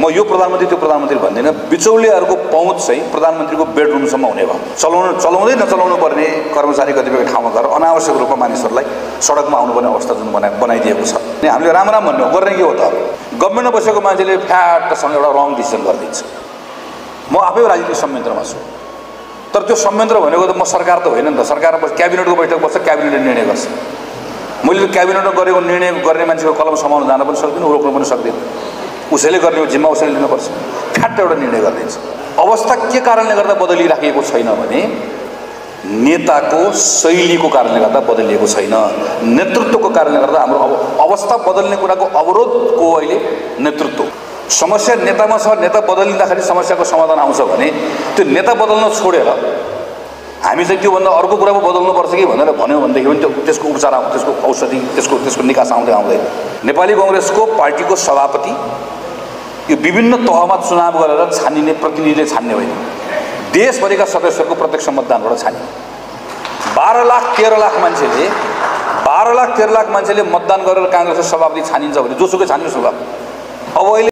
म यो प्रधानमन्त्री त्यो प्रधानमन्त्री भन्दिनँ, बिचौलियाहरूको पहुँच चाहिँ प्रधानमन्त्रीको बेडरुमसम्म हुने भयो। चलाउँदै नचलाउनु पर्ने कर्मचारी कतिपय ठाउँमा गएर अनावश्यक रूपमा मानिसहरूलाई सडकमा आउनुपर्ने अवस्था जुन बनाइदिएको छ। हामीले राम भन्ने हो, गर्ने के हो त? गभर्मेन्टमा बसेको मान्छेले फ्याटसँग एउटा रङ डिसिजन गरिदिन्छ। म आफै राजनीतिक संयन्त्रमा छु, तर त्यो संयन्त्र भनेको त म सरकार त होइन नि त। सरकारमा क्याबिनेटको बैठक बस्छ, क्याबिनेटले निर्णय गर्छ। मैले क्याबिनेटमा गरेको निर्णय गर्ने मान्छेको कलम समाउन जान पनि सक्दिनँ, रोक्न पनि सक्दिनँ। उसैले गर्ने जिम्मा उसैले लिनुपर्छ। फ्याट एउटा निर्णय गरिदिन्छ। अवस्था के कारणले गर्दा बदलिराखेको छैन भने नेताको शैलीको कारणले गर्दा बदलिएको छैन, नेतृत्वको कारणले गर्दा। हाम्रो अवस्था बदल्ने कुराको अवरोधको अहिले नेतृत्व। समस्या नेतामा छ, नेता बदलिँदाखेरि समस्याको समाधान आउँछ भने त्यो नेता बदल्न छोडेर हामी चाहिँ त्योभन्दा अर्को कुरा पो बदल्नुपर्छ कि भनेर भन्यो भनेदेखि पनि त्यसको उपचार आउँछ, त्यसको औषधि, त्यसको निकास आउँदै आउँदैन। नेपाली कांग्रेसको पार्टीको सभापति यो विभिन्न तहमा चुनाव गरेर छानिने प्रतिनिधिले छान्ने होइन, देशभरिका सदस्यहरूको प्रत्यक्ष मतदानबाट छानिने। 12 लाख 13 लाख मान्छेले मतदान गरेर कांग्रेसको सभापति छानिन्छ भने जोसुकै छानिनुहोस् न। अब अहिले